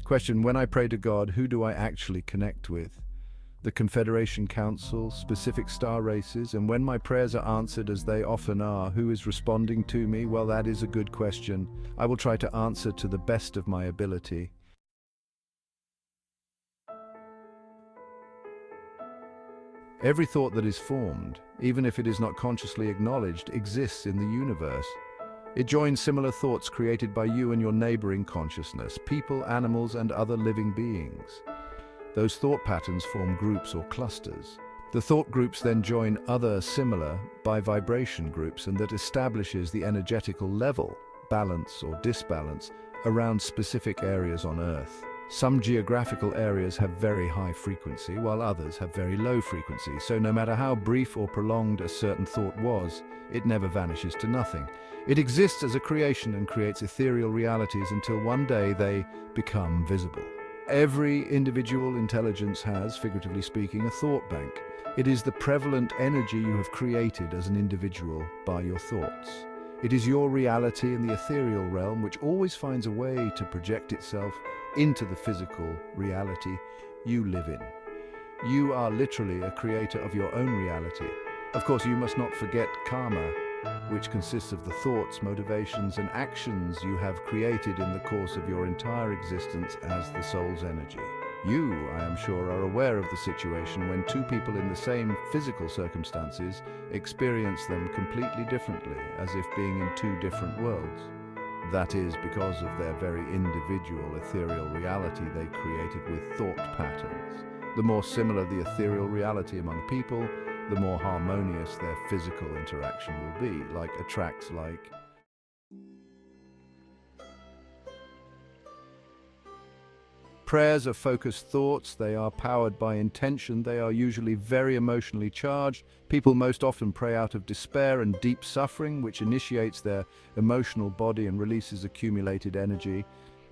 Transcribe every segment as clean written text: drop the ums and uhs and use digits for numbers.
Question: when I pray to God, who do I actually connect with? The Confederation Council, specific star races, and when my prayers are answered, as they often are, who is responding to me? Well, that is a good question. I will try to answer to the best of my ability. Every thought that is formed, even if it is not consciously acknowledged, exists in the universe. It joins similar thoughts created by you and your neighboring consciousness, people, animals, and other living beings. Those thought patterns form groups or clusters. The thought groups then join other similar by vibration groups, and that establishes the energetical level, balance or disbalance, around specific areas on Earth. Some geographical areas have very high frequency, while others have very low frequency, so no matter how brief or prolonged a certain thought was, it never vanishes to nothing. It exists as a creation and creates ethereal realities until one day they become visible. Every individual intelligence has, figuratively speaking, a thought bank. It is the prevalent energy you have created as an individual by your thoughts. It is your reality in the ethereal realm which always finds a way to project itself into the physical reality you live in. You are literally a creator of your own reality. Of course, you must not forget karma, which consists of the thoughts, motivations, and actions you have created in the course of your entire existence as the soul's energy. You, I am sure, are aware of the situation when two people in the same physical circumstances experience them completely differently, as if being in two different worlds. That is because of their very individual ethereal reality they created with thought patterns. The more similar the ethereal reality among people, the more harmonious their physical interaction will be, like attracts like. Prayers are focused thoughts, they are powered by intention, they are usually very emotionally charged. People most often pray out of despair and deep suffering, which initiates their emotional body and releases accumulated energy.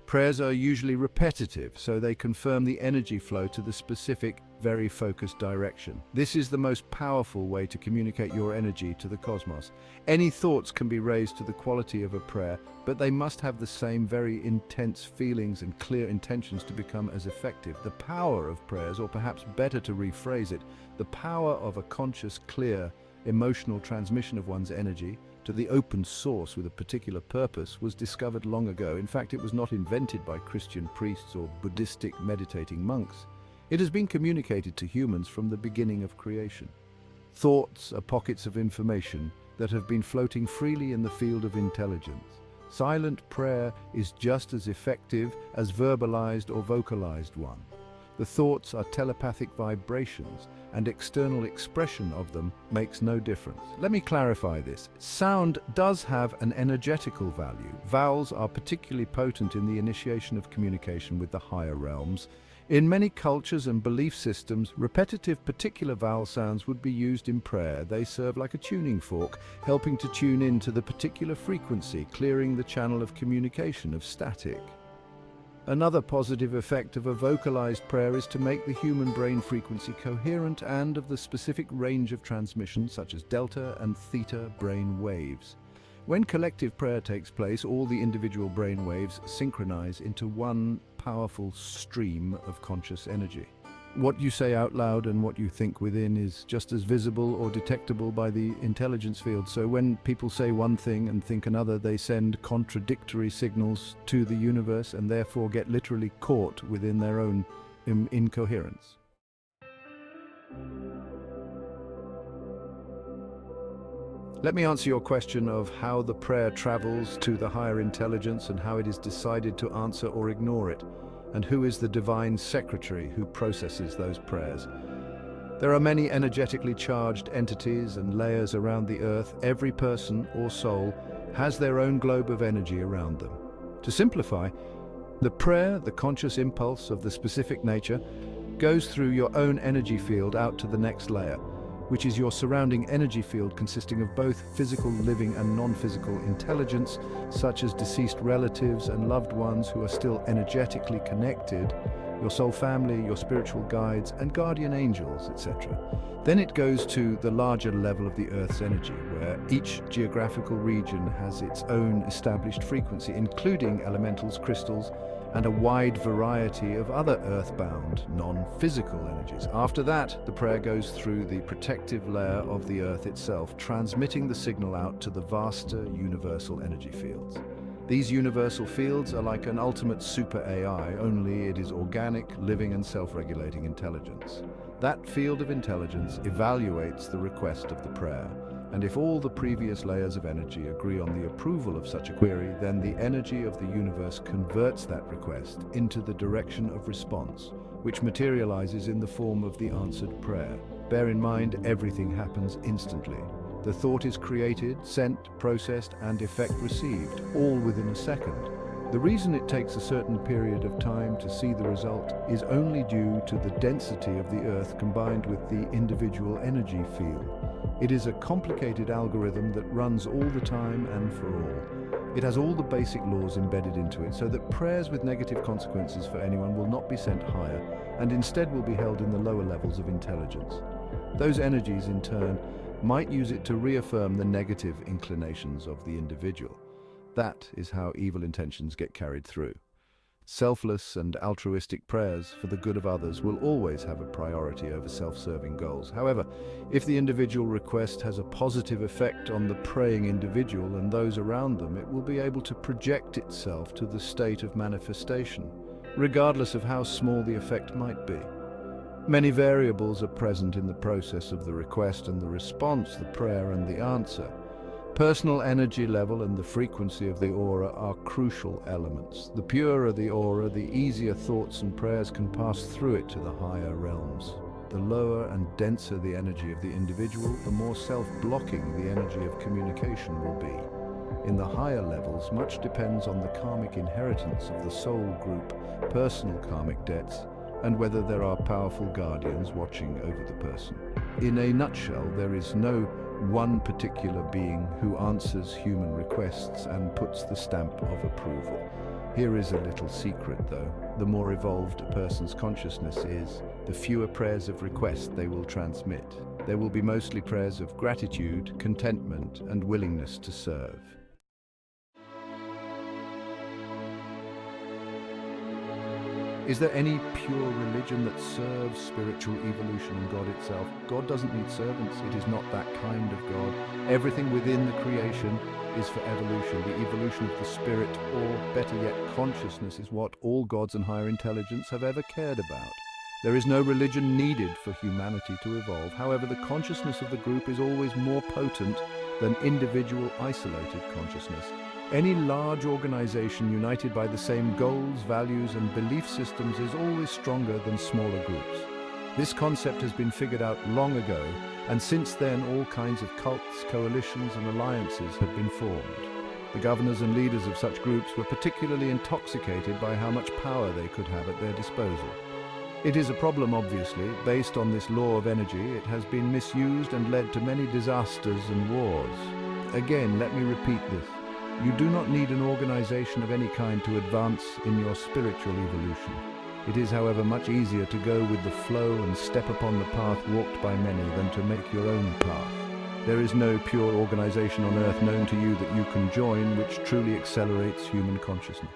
Prayers are usually repetitive, so they confirm the energy flow to the specific, very focused direction. This is the most powerful way to communicate your energy to the cosmos. Any thoughts can be raised to the quality of a prayer, but they must have the same very intense feelings and clear intentions to become as effective. The power of prayers, or perhaps better to rephrase it, the power of a conscious, clear, emotional transmission of one's energy to the open source with a particular purpose, was discovered long ago. In fact, it was not invented by Christian priests or Buddhistic meditating monks. It has been communicated to humans from the beginning of creation. Thoughts are pockets of information that have been floating freely in the field of intelligence. Silent prayer is just as effective as verbalized or vocalized one. The thoughts are telepathic vibrations, and external expression of them makes no difference. Let me clarify this. Sound does have an energetical value. Vowels are particularly potent in the initiation of communication with the higher realms. In many cultures and belief systems, repetitive particular vowel sounds would be used in prayer. They serve like a tuning fork, helping to tune in to the particular frequency, clearing the channel of communication of static. Another positive effect of a vocalized prayer is to make the human brain frequency coherent and of the specific range of transmission, such as delta and theta brain waves. When collective prayer takes place, all the individual brain waves synchronize into one powerful stream of conscious energy. What you say out loud and what you think within is just as visible or detectable by the intelligence field. So when people say one thing and think another, they send contradictory signals to the universe and therefore get literally caught within their own incoherence. Let me answer your question of how the prayer travels to the higher intelligence and how it is decided to answer or ignore it, and who is the divine secretary who processes those prayers. There are many energetically charged entities and layers around the earth. Every person or soul has their own globe of energy around them. To simplify, the prayer, the conscious impulse of the specific nature, goes through your own energy field out to the next layer, which is your surrounding energy field consisting of both physical, living and non-physical intelligence, such as deceased relatives and loved ones who are still energetically connected, your soul family, your spiritual guides and guardian angels, etc. Then it goes to the larger level of the Earth's energy, where each geographical region has its own established frequency, including elementals, crystals, and a wide variety of other earthbound, non-physical energies. After that, the prayer goes through the protective layer of the earth itself, transmitting the signal out to the vaster universal energy fields. These universal fields are like an ultimate super AI, only it is organic, living and self-regulating intelligence. That field of intelligence evaluates the request of the prayer, and if all the previous layers of energy agree on the approval of such a query, then the energy of the universe converts that request into the direction of response, which materializes in the form of the answered prayer. Bear in mind, everything happens instantly. The thought is created, sent, processed, and effect received, all within a second. The reason it takes a certain period of time to see the result is only due to the density of the Earth combined with the individual energy field. It is a complicated algorithm that runs all the time and for all. It has all the basic laws embedded into it so that prayers with negative consequences for anyone will not be sent higher and instead will be held in the lower levels of intelligence. Those energies, in turn, might use it to reaffirm the negative inclinations of the individual. That is how evil intentions get carried through. Selfless and altruistic prayers for the good of others will always have a priority over self-serving goals. However, if the individual request has a positive effect on the praying individual and those around them, it will be able to project itself to the state of manifestation, regardless of how small the effect might be. Many variables are present in the process of the request and the response, the prayer and the answer. Personal energy level and the frequency of the aura are crucial elements. The purer the aura, the easier thoughts and prayers can pass through it to the higher realms. The lower and denser the energy of the individual, the more self-blocking the energy of communication will be. In the higher levels, much depends on the karmic inheritance of the soul group, personal karmic debts, and whether there are powerful guardians watching over the person. In a nutshell, there is no one particular being who answers human requests and puts the stamp of approval. Here is a little secret though. The more evolved a person's consciousness is, the fewer prayers of request they will transmit. There will be mostly prayers of gratitude, contentment, and willingness to serve. Is there any pure religion that serves spiritual evolution and God itself? God doesn't need servants. It is not that kind of God. Everything within the creation is for evolution. The evolution of the spirit, or better yet, consciousness, is what all gods and higher intelligence have ever cared about. There is no religion needed for humanity to evolve. However, the consciousness of the group is always more potent than individual isolated consciousness. Any large organization united by the same goals, values, and belief systems is always stronger than smaller groups. This concept has been figured out long ago, and since then all kinds of cults, coalitions, and alliances have been formed. The governors and leaders of such groups were particularly intoxicated by how much power they could have at their disposal. It is a problem, obviously. Based on this law of energy, it has been misused and led to many disasters and wars. Again, let me repeat this. You do not need an organization of any kind to advance in your spiritual evolution. It is, however, much easier to go with the flow and step upon the path walked by many than to make your own path. There is no pure organization on earth known to you that you can join which truly accelerates human consciousness.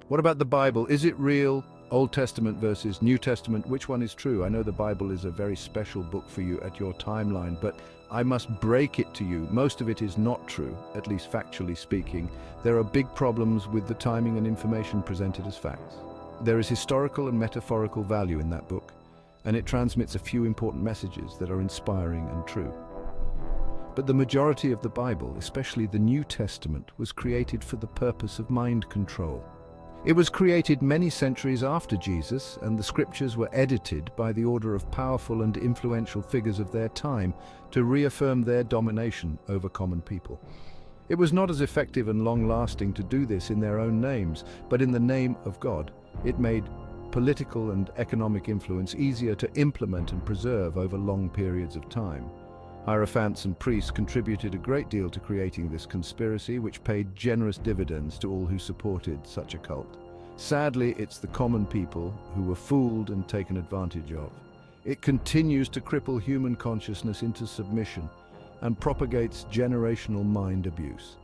What about the Bible? Is it real? Old Testament versus New Testament, which one is true? I know the Bible is a very special book for you at your timeline, but I must break it to you. Most of it is not true, at least factually speaking. There are big problems with the timing and information presented as facts. There is historical and metaphorical value in that book, and it transmits a few important messages that are inspiring and true. But the majority of the Bible, especially the New Testament, was created for the purpose of mind control. It was created many centuries after Jesus, and the scriptures were edited by the order of powerful and influential figures of their time to reaffirm their domination over common people. It was not as effective and long-lasting to do this in their own names, but in the name of God. It made political and economic influence easier to implement and preserve over long periods of time. Hierophants and priests contributed a great deal to creating this conspiracy, which paid generous dividends to all who supported such a cult. Sadly, it's the common people who were fooled and taken advantage of. It continues to cripple human consciousness into submission, and propagates generational mind abuse.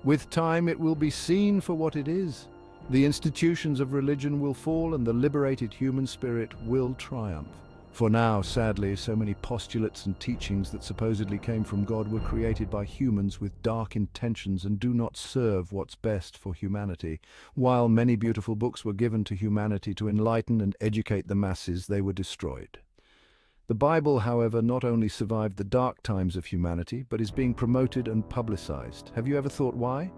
With time, it will be seen for what it is. The institutions of religion will fall and the liberated human spirit will triumph. For now, sadly, so many postulates and teachings that supposedly came from God were created by humans with dark intentions and do not serve what's best for humanity. While many beautiful books were given to humanity to enlighten and educate the masses, they were destroyed. The Bible, however, not only survived the dark times of humanity, but is being promoted and publicized. Have you ever thought why?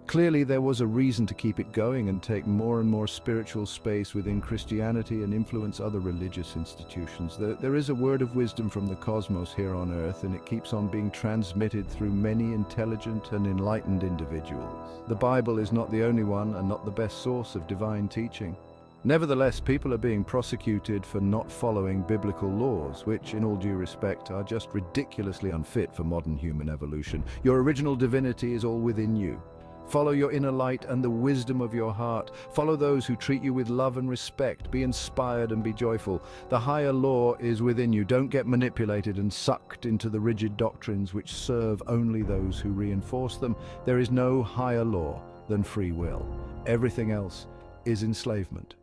Clearly, there was a reason to keep it going and take more and more spiritual space within Christianity and influence other religious institutions. There is a word of wisdom from the cosmos here on Earth, and it keeps on being transmitted through many intelligent and enlightened individuals. The Bible is not the only one and not the best source of divine teaching. Nevertheless, people are being prosecuted for not following biblical laws, which, in all due respect, are just ridiculously unfit for modern human evolution. Your original divinity is all within you. Follow your inner light and the wisdom of your heart. Follow those who treat you with love and respect. Be inspired and be joyful. The higher law is within you. Don't get manipulated and sucked into the rigid doctrines which serve only those who reinforce them. There is no higher law than free will. Everything else is enslavement.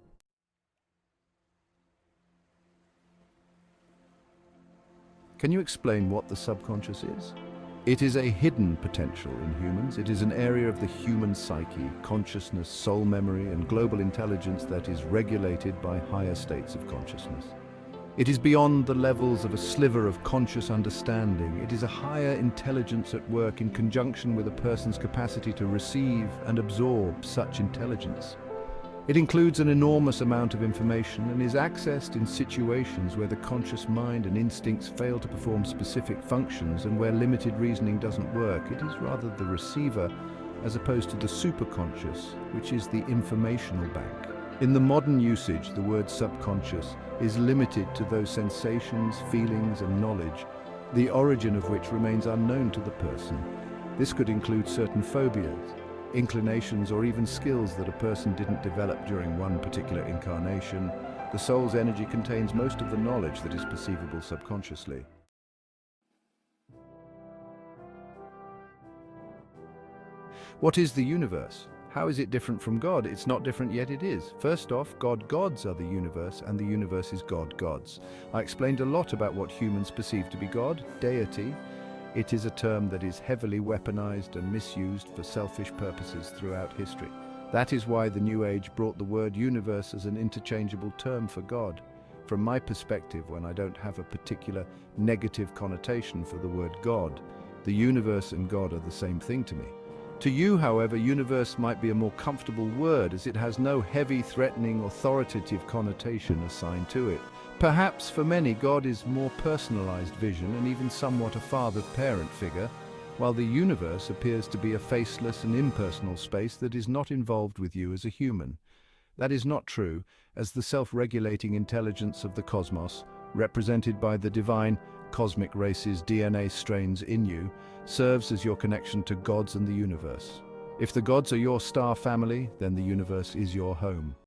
Can you explain what the subconscious is? It is a hidden potential in humans. It is an area of the human psyche, consciousness, soul memory, and global intelligence that is regulated by higher states of consciousness. It is beyond the levels of a sliver of conscious understanding. It is a higher intelligence at work in conjunction with a person's capacity to receive and absorb such intelligence. It includes an enormous amount of information and is accessed in situations where the conscious mind and instincts fail to perform specific functions and where limited reasoning doesn't work. It is rather the receiver as opposed to the superconscious, which is the informational bank. In the modern usage, the word subconscious is limited to those sensations, feelings, and knowledge, the origin of which remains unknown to the person. This could include certain phobias, inclinations, or even skills that a person didn't develop during one particular incarnation. The soul's energy contains most of the knowledge that is perceivable subconsciously. What is the universe? How is it different from God? It's not different, yet it is. First off, gods are the universe, and the universe is gods. I explained a lot about what humans perceive to be God, deity. It is a term that is heavily weaponized and misused for selfish purposes throughout history. That is why the New Age brought the word universe as an interchangeable term for God. From my perspective, when I don't have a particular negative connotation for the word God, the universe and God are the same thing to me. To you, however, universe might be a more comfortable word as it has no heavy, threatening, authoritative connotation assigned to it. Perhaps for many, God is more personalized vision and even somewhat a father-parent figure, while the universe appears to be a faceless and impersonal space that is not involved with you as a human. That is not true, as the self-regulating intelligence of the cosmos, represented by the divine cosmic race's DNA strains in you, serves as your connection to gods and the universe. If the gods are your star family, then the universe is your home.